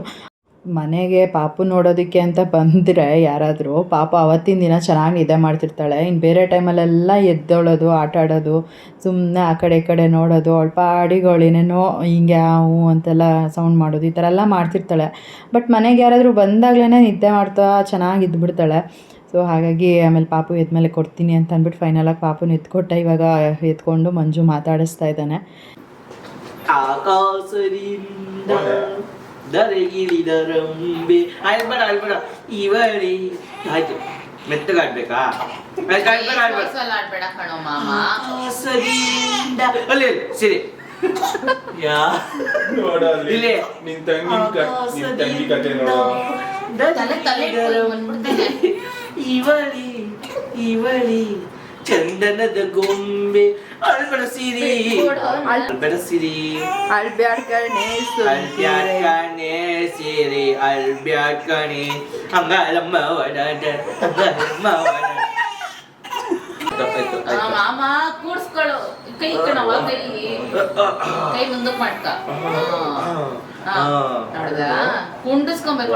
ಮನೆಗೆ ಪಾಪು ನೋಡೋದಕ್ಕೆ ಅಂತ ಬಂದರೆ ಯಾರಾದರೂ, ಪಾಪ ಅವತ್ತಿನ ದಿನ ಚೆನ್ನಾಗಿ ನಿದ್ದೆ ಮಾಡ್ತಿರ್ತಾಳೆ. ಇನ್ನು ಬೇರೆ ಟೈಮಲ್ಲೆಲ್ಲ ಎದ್ದೊಳೋದು, ಆಟ ಆಡೋದು, ಸುಮ್ಮನೆ ಆ ಕಡೆ ಈ ಕಡೆ ನೋಡೋದು, ಅವಳ ಪಾಡಿಗೆ ಅವಳೇನೇನೋ ಹಿಂಗೆ ಹ್ಞೂ ಅಂತೆಲ್ಲ ಸೌಂಡ್ ಮಾಡೋದು, ಈ ಥರ ಎಲ್ಲ ಮಾಡ್ತಿರ್ತಾಳೆ. ಬಟ್ ಮನೆಗೆ ಯಾರಾದರೂ ಬಂದಾಗಲೇ ನಿದ್ದೆ ಮಾಡ್ತಾ ಚೆನ್ನಾಗಿ ಇದ್ದುಬಿಡ್ತಾಳೆ. ಸೊ ಹಾಗಾಗಿ ಆಮೇಲೆ ಪಾಪು ಎದ್ಮೇಲೆ ಕೊಡ್ತೀನಿ ಅಂತ ಅಂದ್ಬಿಟ್ಟು ಫೈನಲಾಗಿ ಪಾಪುನ ಎತ್ಕೊಟ್ಟೆ. ಇವಾಗ ಎತ್ಕೊಂಡು ಮಂಜು ಮಾತಾಡಿಸ್ತಾ ಇದ್ದಾನೆ. ದರೆಗಿಳಿದರಂಬೆ ಅಳ್ಬೇಡ ಇವಳಿ ಆಯ್ತು. ಮೆತ್ತಗಾಡ್ಬೇಕಾ? ಆಡ್ಬೇಡ ಕಣೋ ಮಾಮ. ಅಲ್ಲಿ ಸರಿ ಇವಳಿ ಇವಳಿ ಚಂದನದ ಗೊಂಬೆ ಅಳ್ಬೇಡ ಸಿರಿ ಅಳ್ಬೇಡ ಸಿರಿ ಅಳ್ಬ್ಯಾಡ್ಕಣೆ ಅಳ್ಬ್ಯಾಡ್ಕಣೆ ಸಿರಿ ಅಳ್ಬ್ಯಾಡ್ಕಣೆ ಹಂಗಾಲಮ್ಮ ಒಡಾಡ ಹಂಗಾಲಮ್ಮ ಒಡಾಡ. ಮಾಮ ಕೂಡ್ಸ್ಕೊಳ್ಳು, ಕೈ ಕಣವ, ಕೈ ಮುಂದಕ್ಕೆ ಮಾಡ್ಕ. ನೋಡ್ದ ಕುಂಡಿಸ್ಕೊಬೇಕು.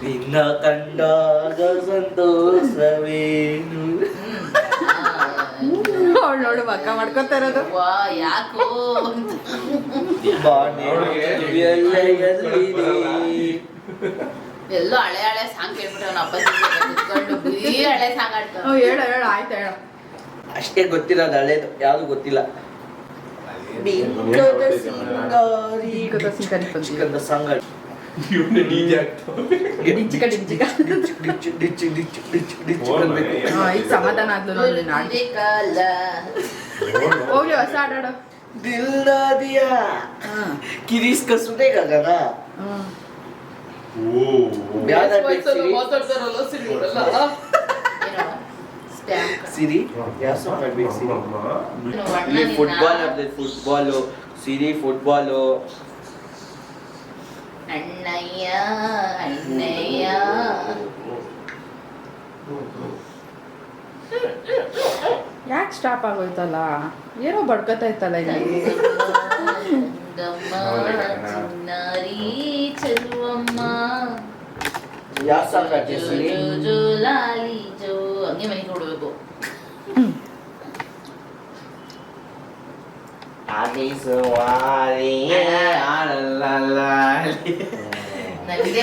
ನಿನ್ನ ಕಂಡಾಗ ಸಂತೋಷವೇನು. ನೋಡು ಮಕ್ಕ ಮಾಡ್ಕೊತಾ ಇರೋದು. ಯಾಕೋ ಎಲ್ಲೋ ಹಳೆ ಹಳೆ ಸಾಂಗ್ ಕೇಳ್ಬಿಟ್ಟು ಅವನ ಅಪ್ಪಾಜಿ ಕುತ್ಕೊಂಡು ಬರೀ ಹಳೆ ಸಾಂಗ್ ಆಡ್ತಾವ. ಹೇಳು ಆಯ್ತು ಹೇಳು. ಅಷ್ಟೇ ಗೊತ್ತಿರೋದು, ಹಳೇದು ಯಾವುದು ಗೊತ್ತಿಲ್ಲ. ಸಾಂಗ್ ಈಗ ಸಮಾಧಾನ ಆದ್ಲು. ಹೋಗ್ಲಿ ಹೊಸ ಆಡಾಡೋ. ದಿಲ್ ದಿಯಾ ಕಿರಿಸ್ का सुनेगा गाना ಸಿರಿ ಯಾವ ಸಾಂಗ್ ಆಡ್ಬೇಕು? ಸಿರಿ ಫುಟ್ಬಾಲ್ ಆಡ್ದೆ, ಫುಟ್ಬಾಲು ಸಿರಿ ಫುಟ್ಬಾಲು. ಅಣ್ಣಯ್ಯ ಅಣ್ಣಯ್ಯ ಯಾಕೆ ಸ್ಟಾಪ್ ಆಗೋಯ್ತಲ್ಲ? ಏನೋ ಬಡ್ಕೊತಾ ಇತ್ತಲ್ಲ ಇಲ್ಲಿ. ಚಿನ್ನಾರಿ ಚೆಲುವಮ್ಮ ಯಾವ ಸಾಂಗ್ ಆಡ್ದೆ ಸಿರಿ? ಜೋ ಲಾಲಿ ಜೋ ಹಂಗೆ ಮನೆಗೆ ನೋಡ್ಬೇಕು. ನನಗೆ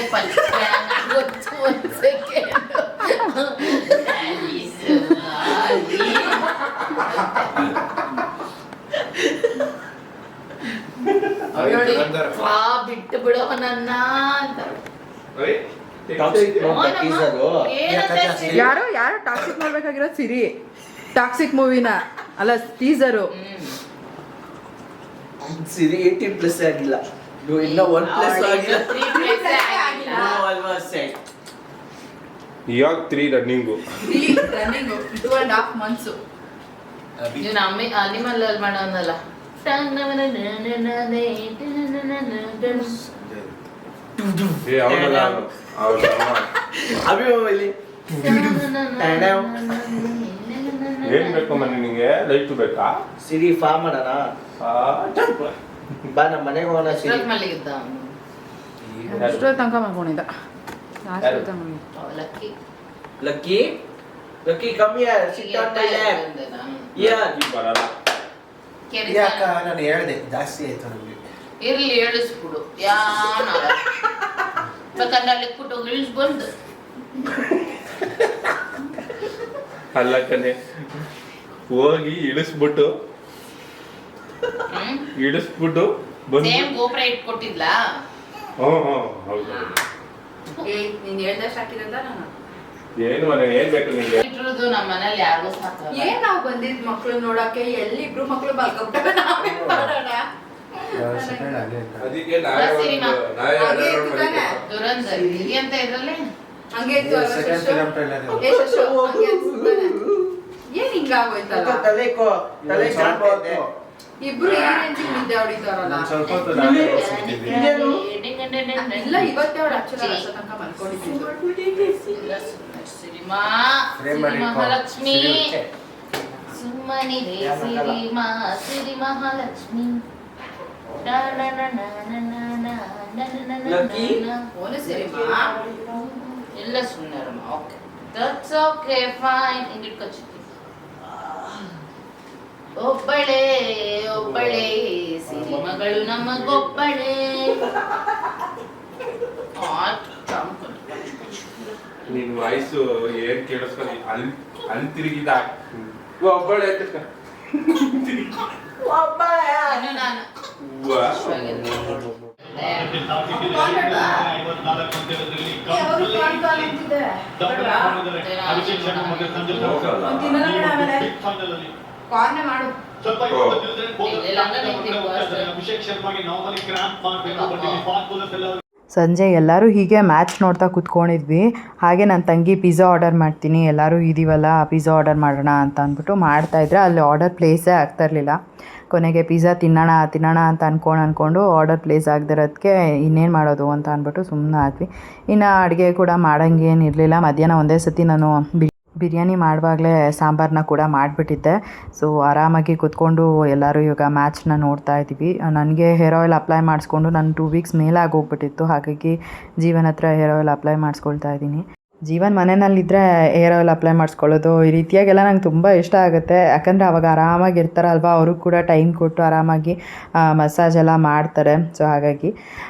ಗೊತ್ತು. ಒಂದು ಸೆಕೆಂಡ್. ಬಿಟ್ಟು ಬಿಡೋ ನನ್ನ ಅಂತ. ಯಾರೋ ಟಾಕ್ಸಿಕ್ ನೋಡ್ಬೇಕಾಗಿರೋ ಸಿರಿ. ಟಾಕ್ಸಿಕ್ ಮೂವಿನ ಅಲ್ಲ, ಟೀಸರು. ಸಿರಿ 18+ ಆಗಿಲ್ಲ, ಇನ್ನ 1+ ಆಗಿಲ್ಲ. ಇವಾಗ 3 ರನ್ನಿಂಗು 2.5 months. ಇವನು ಅನಿಮಲ್ ಅಲ್ಲಿ ಮಾಡೋನಲ್ಲ. ಏನ್ ಬೇಕು ಮನೆ ನಿಂಗೆ? ಲೈಟ್ ಬೇಕಾ? ಸಿರಿ ಫಾ ಮಾಡೋಣ ಬಾ, ನಮ್ಮ ಮನೆಗೆ ಹೋಗೋಣ. ಸಿರಿ ಮಲ್ಲಿಗಿದ್ದ ಅಷ್ಟೋ ತನಕ ಮಾಡ್ಕೊಂಡಿದ್ದ. ಲಕ್ಕಿ ಲಕ್ಕಿ ಲಕ್ಕಿ ಕಮ್ಮಿ ಬರಲ್ಲ. ಯಾಕ ನಾನು ಹೇಳ್ದೆ ಜಾಸ್ತಿ ಆಯ್ತು ನನಗೆ. ಇರ್ಲಿ ಹೇಳಿಸ್ಬಿಡು. ಯಾನ ಬೇಕಾದ್ರೆ ಅಲ್ಲಿ ಕುಟ್ಟು ಇಳಿಸ್ ಬಂದು ಅಲ್ಲ ಕಣೆ, ಹೋಗಿ ಇಳಿಸ್ಬಿಟ್ಟು ಬಂದು ಸೇಮ್ ಗೋಪುರ ಇಟ್ಕೊಟ್ಟಿದ್ಲ. ಹ್ಞೂ ಹೌದು. ನೀನು ಹೇಳ್ದಷ್ಟು ಹಾಕಿರೋದ ನಾನು ಏನು ಮನೆ ಏನ್ ಬೇಕು ನಿಂಗೆ? ಇಟ್ಟಿರೋದು ನಮ್ಮ ಮನೇಲಿ ಯಾರಿಗೂ ಸಾಕಲ್ಲ. ಏನ್ ನಾವು ಬಂದಿದ್ ಮಕ್ಳು ನೋಡಕ್ಕೆ ಎಲ್ಲಿ ಇಬ್ರು ಮಕ್ಳು ಮಲ್ಕೊಂಡ್ರೆ ನಾವೇ ಮಾಡೋಣ. ಸೆಕೆಂಡ್ ಅಲ್ಲೇ ಇತ್ತು. ಅದಕ್ಕೆ ದುರಂಧರ್ ಇದೆಯಂತ ಇದ್ರಲ್ಲಿ ಹಂಗೆ ಇತ್ತು ಅಲ್ವಾ ಸೆಕೆಂಡ್ ಶಶು? ಫಿಲಂ ಟ್ರೈಲರ್ ಏ ಶಶು, ಹಂಗೆ ಅನ್ಸುತ್ತಾನೆ. ಏನ್ ಹಿಂಗಾಗೋಯ್ತಲ್ಲ ತಲೆ ಸ್ವಲ್ಪ ಚಾಪೆ ಹೊತ್ತು ಇಬ್ರು ಈ ರೇಂಜಿಗೆ ನಿದ್ದೆ ಹೊಡಿತಾರಲ್ಲ. ಒಂದ್ ಸ್ವಲ್ಪ ಹೊತ್ತು ನಾವೇ ಸಿಗ್ತಿದ್ವಿ. ಇಲ್ಲ ಇವತ್ತೇ ಅವ್ರು ಆಕ್ಚುಲಿ ಅಷ್ಟೋ ತನಕ ಮಲ್ಕೊಂಡಿದ್ದು. ಸಿರಿಮಾ ಫ್ರೇಮ್ ಸಿರಿ ಮಾಡಿ ಮಹಾಲಕ್ಷ್ಮಿ ಸಿರಿ ಸುಮ್ಮನಿರೆ ಸಿರಿ ಮಹಾಲಕ್ಷ್ಮಿ ಲಕ್ಕಿ? ಓನು ಸಿರಿಮಾ ಎಲ್ಲ ಸುಮ್ಮನೆ ಓಕೆ ದಟ್ಸ್ ಓಕೆ ಫೈನ್ ಹಿಂಗಿಟ್ಕೊಚ್ಚಿತ್ತು. ಒಬ್ಬಳೇ ಒಬ್ಬಳೇ ಸಿರಿ ಮಗಳು ನಮಗೊಬ್ಬಳೇ. ನಿನ್ ವಾಯ್ಸು ಏನ್ ಕೇಳಿಸ್ಕೊಂಡು ಅಲ್ಲಿ ತಿರುಗಿದ ಒಬ್ಬಳೆ ಇನ್ನು ನಾನು ಕಾರ್ನೆ ಮಾಡು. ಸಂಜೆ ಎಲ್ಲರೂ ಹೀಗೆ ಮ್ಯಾಚ್ ನೋಡ್ತಾ ಕೂತ್ಕೊಂಡಿದ್ವಿ. ಹಾಗೆ ನನ್ನ ತಂಗಿ ಪಿಜ್ಜಾ ಆರ್ಡರ್ ಮಾಡ್ತೀನಿ, ಎಲ್ಲರೂ ಇದೀವಲ್ಲ ಪಿಜ್ಜಾ ಆರ್ಡರ್ ಮಾಡೋಣ ಅಂತ ಅಂದ್ಬಿಟ್ಟು ಮಾಡ್ತಾಯಿದ್ರೆ ಅಲ್ಲಿ ಆರ್ಡರ್ ಪ್ಲೇಸೇ ಆಗ್ತಾಯಿರಲಿಲ್ಲ. ಕೊನೆಗೆ ಪಿಜ್ಜಾ ತಿನ್ನೋಣ ಅಂತ ಅಂದ್ಕೊಂಡು ಆರ್ಡರ್ ಪ್ಲೇಸ್ ಆಗದಿರೋದಕ್ಕೆ ಇನ್ನೇನು ಮಾಡೋದು ಅಂತ ಅಂದ್ಬಿಟ್ಟು ಸುಮ್ಮನೆ ಆದ್ವಿ. ಇನ್ನು ಅಡುಗೆ ಕೂಡ ಮಾಡೋಂಗೇನಿರಲಿಲ್ಲ. ಮಧ್ಯಾಹ್ನ ಒಂದೇ ಸತಿ ನಾನು ಬಿರಿಯಾನಿ ಮಾಡುವಾಗಲೇ ಸಾಂಬಾರನ್ನ ಕೂಡ ಮಾಡಿಬಿಟ್ಟಿದ್ದೆ. ಸೊ ಆರಾಮಾಗಿ ಕೂತ್ಕೊಂಡು ಎಲ್ಲರೂ ಇವಾಗ ಮ್ಯಾಚ್ನ ನೋಡ್ತಾ ಇದ್ದೀವಿ. ನನಗೆ ಹೇರ್ ಆಯಿಲ್ ಅಪ್ಲೈ ಮಾಡಿಸ್ಕೊಂಡು ನಾನು 2 ವೀಕ್ಸ್ ಮೇಲೆ ಆಗೋಗ್ಬಿಟ್ಟಿತ್ತು. ಹಾಗಾಗಿ ಜೀವನ ಹತ್ರ ಹೇರ್ ಆಯಿಲ್ ಅಪ್ಲೈ ಮಾಡಿಸ್ಕೊಳ್ತಾ ಇದ್ದೀನಿ. ಜೀವನ್ ಮನೆಯಲ್ಲಿದ್ದರೆ ಹೇರ್ ಆಯಿಲ್ ಅಪ್ಲೈ ಮಾಡಿಸ್ಕೊಳ್ಳೋದು ಈ ರೀತಿಯಾಗೆಲ್ಲ ನಂಗೆ ತುಂಬ ಇಷ್ಟ ಆಗುತ್ತೆ. ಯಾಕಂದರೆ ಅವಾಗ ಆರಾಮಾಗಿರ್ತಾರಲ್ವ, ಅವ್ರಿಗೆ ಕೂಡ ಟೈಮ್ ಕೊಟ್ಟು ಆರಾಮಾಗಿ ಮಸಾಜ್ ಎಲ್ಲ ಮಾಡ್ತಾರೆ. ಸೊ ಹಾಗಾಗಿ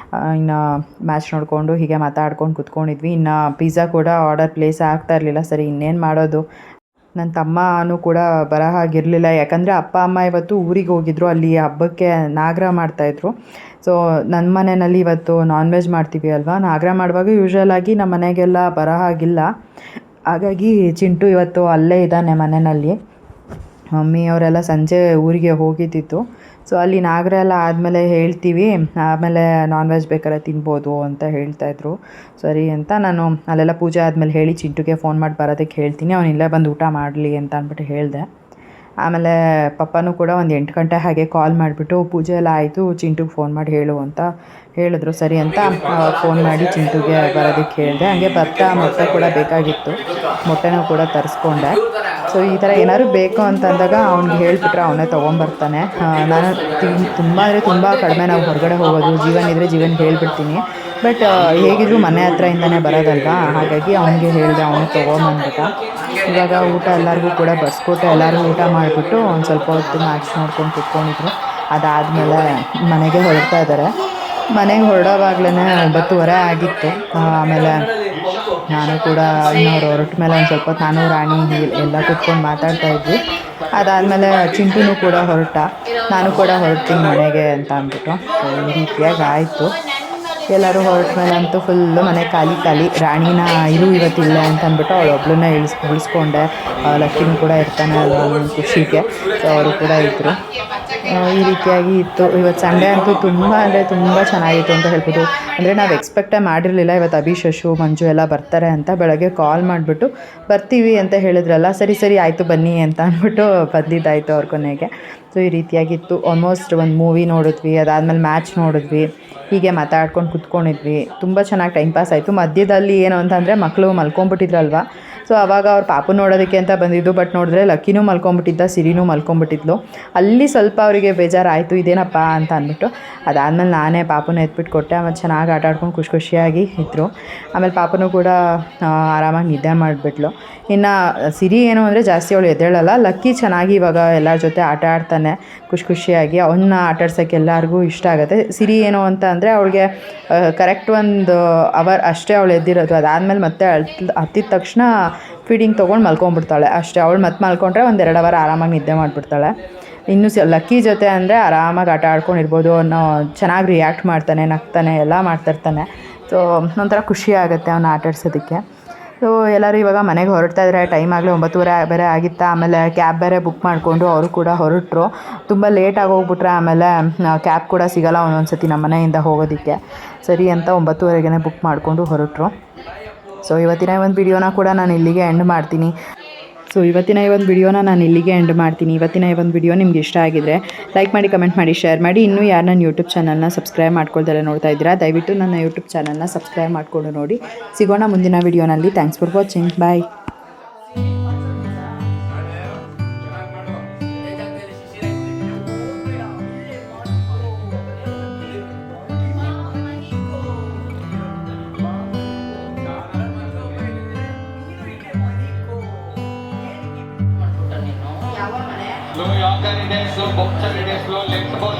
ಇನ್ನು ಮ್ಯಾಚ್ ನೋಡಿಕೊಂಡು ಹೀಗೆ ಮಾತಾಡ್ಕೊಂಡು ಕೂತ್ಕೊಂಡಿದ್ವಿ. ಇನ್ನು ಪಿಜ್ಜಾ ಕೂಡ ಆರ್ಡರ್ ಪ್ಲೇಸ್ ಆಗ್ತಾ ಇರಲಿಲ್ಲ. ಸರಿ ಇನ್ನೇನು ಮಾಡೋದು. ನನ್ನ ತಮ್ಮನೂ ಕೂಡ ಬರೋ ಹಾಗಿರಲಿಲ್ಲ. ಯಾಕಂದರೆ ಅಪ್ಪ ಅಮ್ಮ ಇವತ್ತು ಊರಿಗೆ ಹೋಗಿದ್ರು, ಅಲ್ಲಿ ಹಬ್ಬಕ್ಕೆ ನಾಗರ ಮಾಡ್ತಾಯಿದ್ರು. ಸೊ ನನ್ನ ಮನೆಯಲ್ಲಿ ಇವತ್ತು ನಾನ್ ವೆಜ್ ಮಾಡ್ತೀವಿ ಅಲ್ವಾ, ನಾಗರ ಮಾಡುವಾಗ ಯೂಶ್ವಲಾಗಿ ನಮ್ಮ ಮನೆಗೆಲ್ಲ ಬರೋ ಹಾಗಿಲ್ಲ. ಹಾಗಾಗಿ ಚಿಂಟು ಇವತ್ತು ಅಲ್ಲೇ ಇದ್ದಾನೆ ಮನೆಯಲ್ಲಿ. ಮಮ್ಮಿಯವರೆಲ್ಲ ಸಂಜೆ ಊರಿಗೆ ಹೋಗಿದ್ದಿತ್ತು. ಸೊ ಅಲ್ಲಿ ನಾಗರ ಎಲ್ಲ ಆದಮೇಲೆ ಹೇಳ್ತೀವಿ, ಆಮೇಲೆ ನಾನ್ ವೆಜ್ ಬೇಕಾದ್ರೆ ತಿನ್ಬೋದು ಅಂತ ಹೇಳ್ತಾಯಿದ್ರು. ಸರಿ ಅಂತ ನಾನು ಅಲ್ಲೆಲ್ಲ ಪೂಜೆ ಆದಮೇಲೆ ಹೇಳಿ ಚಿಂಟುಗೆ ಫೋನ್ ಮಾಡಿ ಬರೋದಕ್ಕೆ ಹೇಳ್ತೀನಿ, ಅವನು ಇಲ್ಲೇ ಬಂದು ಊಟ ಮಾಡಲಿ ಅಂತ ಅಂದ್ಬಿಟ್ಟು ಹೇಳಿದೆ. ಆಮೇಲೆ ಪಪ್ಪನೂ ಕೂಡ ಒಂದು 8 ಗಂಟೆ ಹಾಗೆ ಕಾಲ್ ಮಾಡಿಬಿಟ್ಟು ಪೂಜೆ ಎಲ್ಲ ಆಯಿತು, ಚಿಂಟುಗೆ ಫೋನ್ ಮಾಡಿ ಹೇಳು ಅಂತ ಹೇಳಿದ್ರು. ಸರಿ ಅಂತ ಫೋನ್ ಮಾಡಿ ಚಿಂಟುಗೆ ಬರೋದಕ್ಕೆ ಹೇಳಿದೆ. ಹಾಗೆ ಬರ್ತಾ ಮೊಟ್ಟೆ ಕೂಡ ಬೇಕಾಗಿತ್ತು, ಮೊಟ್ಟೆನೂ ಕೂಡ ತರಿಸ್ಕೊಂಡೆ. ಸೊ ಈ ಥರ ಏನಾದ್ರು ಬೇಕು ಅಂತಂದಾಗ ಅವ್ನಿಗೆ ಹೇಳಿಬಿಟ್ರೆ ಅವನೇ ತೊಗೊಂಬರ್ತಾನೆ. ನಾನು ತುಂಬ ಕಡಿಮೆ ನಾವು ಹೊರಗಡೆ ಹೋಗೋದು. ಜೀವನ್ಗೆ ಹೇಳ್ಬಿಡ್ತೀನಿ. ಬಟ್ ಹೇಗಿದ್ರು ಮನೆ ಹತ್ರದಿಂದನೇ ಬರೋದಲ್ವಾ, ಹಾಗಾಗಿ ಅವನಿಗೆ ಹೇಳಿದೆ, ಅವನು ತೊಗೊಂಬಂದ್ಬಿಟ್ಟ. ಇವಾಗ ಊಟ ಎಲ್ಲರಿಗೂ ಕೂಡ ಬಡಿಸ್ಕೊಟ್ಟು ಎಲ್ಲರೂ ಊಟ ಮಾಡಿಬಿಟ್ಟು ಒಂದು ಸ್ವಲ್ಪ ಹೊತ್ತು ಮ್ಯಾಚ್ ನೋಡ್ಕೊಂಡು ಕೂತ್ಕೊಂಡಿದ್ರು. ಅದಾದಮೇಲೆ ಮನೆಗೆ ಹೊರಡ್ತಾ ಇದ್ದಾರೆ. ಮನೆಗೆ ಹೊರಡೋವಾಗ್ಲೇ 9:30 ಆಗಿತ್ತು. ಆಮೇಲೆ ನಾನು ಕೂಡ ಇನ್ನವ್ರು ಹೊರಟ ಮೇಲೆ ಒಂದು ಸ್ವಲ್ಪ ಹೊತ್ತು ನಾನು ರಾಣಿ ಎಲ್ಲ ಕೂತ್ಕೊಂಡು ಮಾತಾಡ್ತಾ ಇದ್ವಿ. ಅದಾದಮೇಲೆ ಚಿಂಟುನೂ ಕೂಡ ಹೊರಟ, ನಾನು ಕೂಡ ಹೊರಡ್ತೀನಿ ಮನೆಗೆ ಅಂತ ಅಂದ್ಬಿಟ್ಟು. ಈ ರೀತಿಯಾಗಿ ಆಯಿತು. ಎಲ್ಲರೂ ಹೊರಟ ಮೇಲೆ ಅಂತೂ ಫುಲ್ಲು ಮನೆ ಖಾಲಿ. ರಾಣಿನ ಇವತ್ತಿಲ್ಲ ಅಂತ ಅಂದ್ಬಿಟ್ಟು ಅವಳೊಬ್ಳನ್ನ ಉಳಿಸ್ಕೊಂಡೆ. ಲಕ್ಕಿನೂ ಕೂಡ ಇರ್ತಾನೆ ಅಲ್ವಾ ಒಂದು ಖುಷಿಗೆ. ಸೊ ಅವರು ಕೂಡ ಇದ್ದರು. ಈ ರೀತಿಯಾಗಿ ಇತ್ತು. ಇವತ್ತು ಸಂಡೇ ಅಂತೂ ತುಂಬ ಚೆನ್ನಾಗಿತ್ತು ಅಂತ ಹೇಳ್ಬೋದು. ಅಂದರೆ ನಾವು ಎಕ್ಸ್ಪೆಕ್ಟೇ ಮಾಡಿರಲಿಲ್ಲ ಇವತ್ತು ಅಭಿ, ಶಶು, ಮಂಜು ಎಲ್ಲ ಬರ್ತಾರೆ ಅಂತ. ಬೆಳಗ್ಗೆ ಕಾಲ್ ಮಾಡಿಬಿಟ್ಟು ಬರ್ತೀವಿ ಅಂತ ಹೇಳಿದ್ರಲ್ಲ, ಸರಿ ಆಯಿತು ಬನ್ನಿ ಅಂತ ಅಂದ್ಬಿಟ್ಟು ಬಂದಿದ್ದಾಯಿತು ಅವ್ರ ಕೊನೆಗೆ. ಸೊ ಈ ರೀತಿಯಾಗಿತ್ತು. ಆಲ್ಮೋಸ್ಟ್ ಒಂದು ಮೂವಿ ನೋಡಿದ್ವಿ, ಅದಾದಮೇಲೆ ಮ್ಯಾಚ್ ನೋಡಿದ್ವಿ, ಹೀಗೆ ಮಾತಾಡ್ಕೊಂಡು ಕೂತ್ಕೊಂಡಿದ್ವಿ. ತುಂಬ ಚೆನ್ನಾಗಿ ಟೈಮ್ ಪಾಸ್ ಆಯಿತು. ಮಧ್ಯದಲ್ಲಿ ಏನು ಅಂತಂದರೆ ಮಕ್ಕಳು ಮಲ್ಕೊಂಡ್ಬಿಟ್ಟಿದ್ರಲ್ವ, ಸೊ ಆವಾಗ ಅವ್ರು ಪಾಪು ನೋಡೋದಕ್ಕೆ ಅಂತ ಬಂದಿದ್ದು. ಬಟ್ ನೋಡಿದ್ರೆ ಲಕ್ಕಿನೂ ಮಲ್ಕೊಂಡ್ಬಿಟ್ಟಿದ್ದ, ಸಿರಿನೂ ಮಲ್ಕೊಂಡ್ಬಿಟ್ಟಿದ್ಲು. ಅಲ್ಲಿ ಸ್ವಲ್ಪ ಅವರಿಗೆ ಬೇಜಾರಾಯಿತು, ಇದೇನಪ್ಪ ಅಂತ ಅಂದ್ಬಿಟ್ಟು. ಅದಾದಮೇಲೆ ನಾನೇ ಪಾಪುನ ಎತ್ಬಿಟ್ಟು ಕೊಟ್ಟೆ. ಆಮೇಲೆ ಚೆನ್ನಾಗಿ ಆಟ ಆಡ್ಕೊಂಡು ಖುಷಿಯಾಗಿ ಇದ್ದರು. ಆಮೇಲೆ ಪಾಪನೂ ಕೂಡ ಆರಾಮಾಗಿ ನಿದ್ದೆ ಮಾಡಿಬಿಟ್ಲು. ಇನ್ನು ಸಿರಿ ಏನು ಅಂದರೆ ಜಾಸ್ತಿ ಅವಳು ಎದ್ದೇಳಲ್ಲ. ಲಕ್ಕಿ ಚೆನ್ನಾಗಿ ಇವಾಗ ಎಲ್ಲರ ಜೊತೆ ಆಟ ಆಡ್ತಾನೆ ಖುಷಿಯಾಗಿ. ಅವನ್ನ ಆಟಾಡ್ಸೋಕ್ಕೆ ಎಲ್ಲರಿಗೂ ಇಷ್ಟ ಆಗುತ್ತೆ. ಸಿರಿ ಏನು ಅಂತ ಅಂದರೆ ಅವಳಿಗೆ ಕರೆಕ್ಟ್ 1 ಅವರ್ ಅಷ್ಟೇ ಅವಳು ಎದ್ದಿರೋದು. ಅದಾದಮೇಲೆ ಮತ್ತೆ ಹತ್ತಿದ ತಕ್ಷಣ ಫೀಡಿಂಗ್ ತೊಗೊಂಡು ಮಲ್ಕೊಂಡ್ಬಿಡ್ತಾಳೆ ಅಷ್ಟೇ. ಅವಳು ಮತ್ತೆ ಮಲ್ಕೊಂಡ್ರೆ 1-2 ಅವರ್ ಆರಾಮಾಗಿ ನಿದ್ದೆ ಮಾಡಿಬಿಡ್ತಾಳೆ. ಇನ್ನು ಲಕ್ಕಿ ಜೊತೆ ಅಂದರೆ ಆರಾಮಾಗಿ ಆಟ ಆಡ್ಕೊಂಡಿರ್ಬೋದು ಅನ್ನೋ ಚೆನ್ನಾಗಿ ರಿಯಾಕ್ಟ್ ಮಾಡ್ತಾನೆ, ನಗ್ತಾನೆ, ಎಲ್ಲ ಮಾಡ್ತಿರ್ತಾನೆ. ಸೊ ಒಂಥರ ಖುಷಿ ಆಗುತ್ತೆ ಅವನ್ನ ಆಟಾಡ್ಸೋದಕ್ಕೆ. ಸೊ ಎಲ್ಲರೂ ಇವಾಗ ಮನೆಗೆ ಹೊರಡ್ತಾ ಇದ್ದಾರೆ. ಟೈಮ್ ಆಗಲಿ 9:30 ಬೇರೆ ಆಗಿತ್ತು. ಆಮೇಲೆ ಕ್ಯಾಬ್ ಬೇರೆ ಬುಕ್ ಮಾಡಿಕೊಂಡು ಅವರು ಕೂಡ ಹೊರಟರು. ತುಂಬ ಲೇಟಾಗಿ ಹೋಗ್ಬಿಟ್ರೆ ಆಮೇಲೆ ಕ್ಯಾಬ್ ಕೂಡ ಸಿಗೋಲ್ಲ ಒಂದೊಂದು ಸತಿ ನಮ್ಮ ಮನೆಯಿಂದ ಹೋಗೋದಕ್ಕೆ. ಸರಿ ಅಂತ 9:30ಗೆ ಬುಕ್ ಮಾಡಿಕೊಂಡು ಹೊರಟರು. ಸೊ ಇವತ್ತಿನ ಒಂದು ವಿಡಿಯೋನ ಕೂಡ ನಾನು ಇಲ್ಲಿಗೆ ಎಂಡ್ ಮಾಡ್ತೀನಿ. ಇವತ್ತಿನ ಈ ಒಂದು ವಿಡಿಯೋ ನಿಮ್ಗೆ ಇಷ್ಟ ಆಗಿದ್ರೆ ಲೈಕ್ ಮಾಡಿ, ಕಮೆಂಟ್ ಮಾಡಿ, ಶೇರ್ ಮಾಡಿ. ಇನ್ನೂ ಯಾರು ನನ್ನ ಯೂಟ್ಯೂಬ್ ಚಾನಲ್ನ ಸಬ್ಸ್ಕ್ರೈಬ್ ಮಾಡ್ಕೊಳ್ದಲ್ಲ ನೋಡ್ತಾ ಇದ್ದೀರಾ, ದಯವಿಟ್ಟು ನನ್ನ ಯೂಟ್ಯೂಬ್ ಚಾನಲ್ನ ಸಬ್ಸ್ಕ್ರೈಬ್ ಮಾಡಿಕೊಂಡು ನೋಡಿ. ಸಿಗೋಣ ಮುಂದಿನ ವಿಡಿಯೋನಲ್ಲಿ. Thanks for watching. ಬಾಯ್. ನೀನು Slow yorker ಇದೆ, slow boxer ಇದೆ, slow leg ball